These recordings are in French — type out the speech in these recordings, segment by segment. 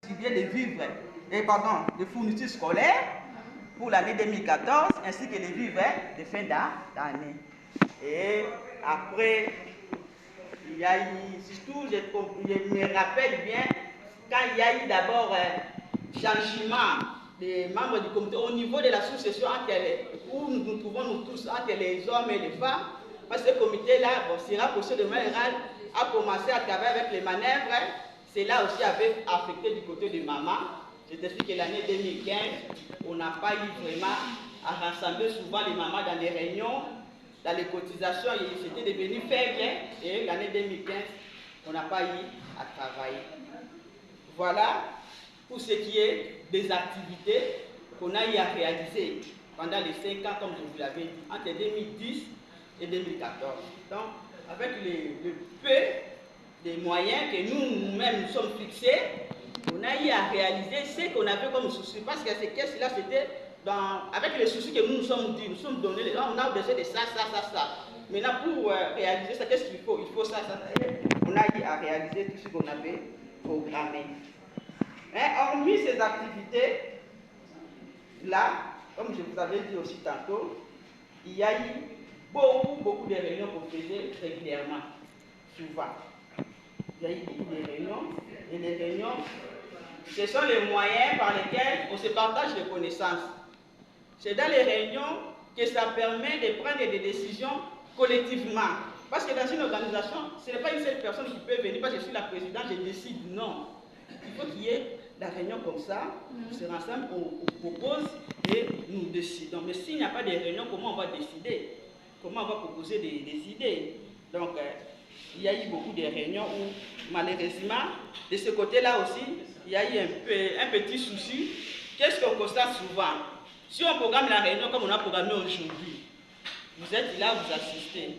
distribuer des vivres, des fournitures scolaires pour l'année 2014, ainsi que les vivres de fin d'année. Et après, il y a eu, surtout, je me rappelle bien, quand il y a eu d'abord changement des membres du comité au niveau de la sous-session où nous nous trouvons nous tous entre les hommes et les femmes, parce que ce comité-là, sera procédure générale, a commencé à travailler avec les manœuvres. Cela aussi avait affecté du côté de maman. C'est-à-dire que l'année 2015, on n'a pas eu vraiment à rassembler souvent les mamans dans les réunions, dans les cotisations, c'était devenu faible. Et l'année 2015, on n'a pas eu à travailler. Voilà pour ce qui est des activités qu'on a eu à réaliser pendant les 5 ans, comme je vous l'avais dit, entre 2010 et 2014. Donc, avec le peu des moyens que nous-mêmes nous sommes fixés, on a eu à réaliser ce qu'on avait comme souci. Parce que ces caisses-là, c'était avec les soucis que nous nous sommes dit, nous sommes donnés, on a besoin de ça. Maintenant, pour réaliser ça, qu'est-ce qu'il faut? Il faut ça. On a eu à réaliser tout ce qu'on avait programmé. Mais hormis ces activités-là, comme je vous avais dit aussi tantôt, il y a eu beaucoup de réunions qu'on faisait régulièrement, souvent. Il y a eu beaucoup de réunions, et les réunions, ce sont les moyens par lesquels on se partage les connaissances. C'est dans les réunions que ça permet de prendre des décisions collectivement. Parce que dans une organisation, ce n'est pas une seule personne qui peut venir, parce que je suis la présidente, je décide. Non. Il faut qu'il y ait la réunion comme ça, on se rassemble, on propose et nous décidons. Mais s'il n'y a pas de réunion, comment on va décider? Comment on va proposer des idées? Donc, il y a eu beaucoup de réunions où, malheureusement, de ce côté-là aussi, il y a eu un petit souci. Qu'est-ce qu'on constate souvent? Si on programme la réunion comme on a programmé aujourd'hui, vous êtes là, vous assistez.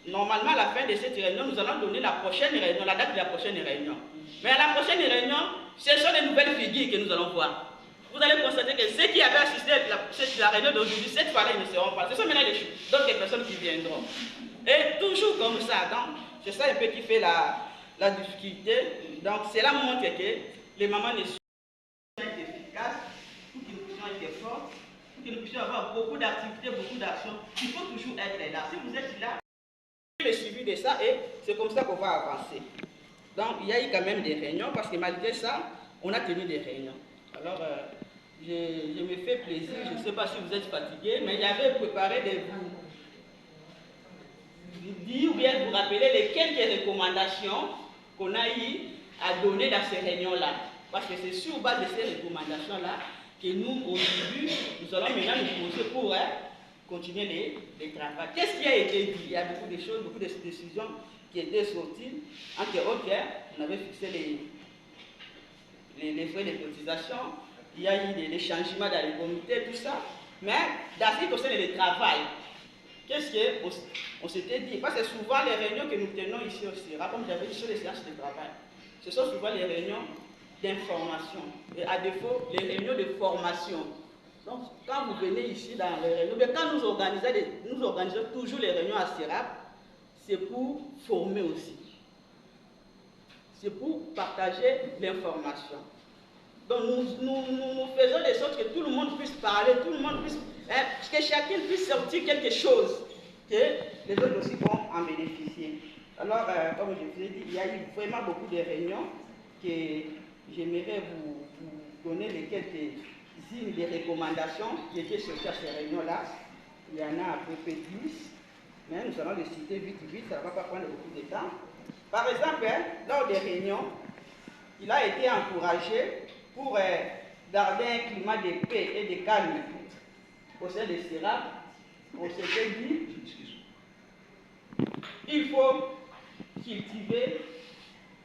Normalement, à la fin de cette réunion, nous allons donner la prochaine réunion, la date de la prochaine réunion. Mais à la prochaine réunion, ce sont les nouvelles figures que nous allons voir. Vous allez constater que ceux qui avaient assisté à la réunion d'aujourd'hui, cette fois-là, ils ne seront pas. Ce sont maintenant d'autres personnes qui viendront. Et toujours comme ça. Donc, c'est ça un peu qui fait la difficulté. Donc, cela montre que les mamans ne sont pas efficaces, pour que nous puissions être forts, pour que nous puissions avoir beaucoup d'activités, beaucoup d'actions. Il faut toujours être là. Si vous êtes là, le suivi de ça, et c'est comme ça qu'on va avancer. Donc, il y a eu quand même des réunions, parce que malgré ça, on a tenu des réunions. Alors, je me fais plaisir, je ne sais pas si vous êtes fatigué, mais j'avais préparé de vous dire ou bien de vous rappeler les quelques recommandations qu'on a eu à donner dans ces réunions-là. Parce que c'est sur base de ces recommandations-là que nous, aujourd'hui, nous allons maintenant nous poser pour continuer les travaux. Qu'est-ce qui a été dit? Il y a beaucoup de choses, beaucoup de décisions qui étaient sorties. Entre autres, on avait fixé les frais de cotisation, il y a eu des changements dans les comités, tout ça. Mais dans ce qui concerne le travail, qu'est-ce qu'on s'était dit? Parce que souvent les réunions que nous tenons ici aussi, comme j'avais dit sur les séances de travail, ce sont souvent les réunions d'information. Et à défaut, les réunions de formation. Donc, quand vous venez ici dans les réunions, mais quand nous organisons toujours les réunions à CERAP, c'est pour former aussi. C'est pour partager l'information. Donc, nous faisons de sorte que tout le monde puisse parler, tout le monde puisse, que chacun puisse sortir quelque chose, que les autres aussi vont en bénéficier. Alors, comme je vous ai dit, il y a eu vraiment beaucoup de réunions que j'aimerais vous donner les quelques-unes des recommandations qui étaient sorties à ces réunions-là. Il y en a à peu près 10, mais nous allons les citer vite, ça ne va pas prendre beaucoup de temps. Par exemple, lors des réunions, il a été encouragé pour garder un climat de paix et de calme au sein de CERAP. On s'était dit, il faut cultiver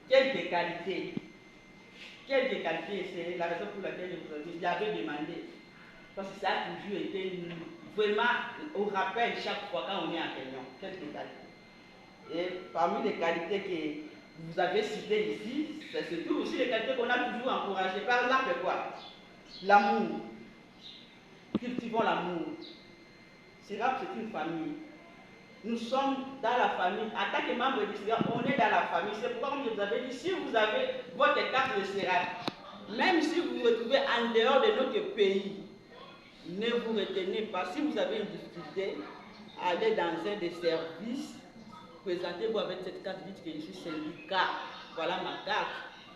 quelques qualités. Quelques qualités, c'est la raison pour laquelle j'avais demandé. Parce que ça a toujours été vraiment au rappel chaque fois quand on est en réunion. Quelques qualités. Et parmi les qualités que vous avez citées ici, c'est surtout aussi les qualités qu'on a toujours encouragées. Par exemple, quoi? L'amour. Cultivons l'amour. CERAP, c'est une famille. Nous sommes dans la famille. En tant que membre du CERAP, on est dans la famille. C'est pourquoi, comme je vous avais dit, si vous avez votre carte de CERAP, Même si vous vous retrouvez en dehors de notre pays, ne vous retenez pas. Si vous avez une difficulté, allez dans un des services, présentez-vous avec cette carte, dites que je suis syndicat. Voilà ma carte.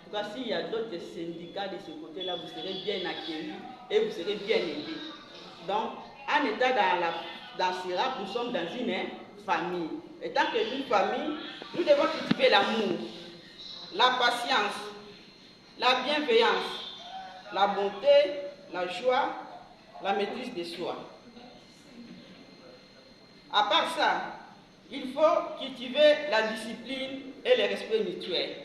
En tout cas, s'il y a d'autres syndicats de ce côté-là, vous serez bien accueillis et vous serez bien aidés. Donc, en état dans SIRAP, nous sommes dans une famille. Étant que une famille, nous devons cultiver l'amour, la patience, la bienveillance, la bonté, la joie, la maîtrise de soi. À part ça, il faut cultiver la discipline et le respect mutuel.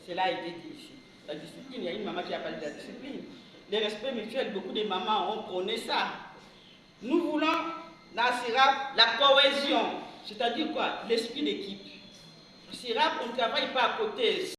Cela a été dit ici. La discipline, il y a une maman qui a parlé de la discipline. Le respect mutuel, beaucoup de mamans, on connaît ça. Nous voulons, dans SIRAP, la cohésion. C'est-à-dire quoi? L'esprit d'équipe. SIRAP, on ne travaille pas à côté.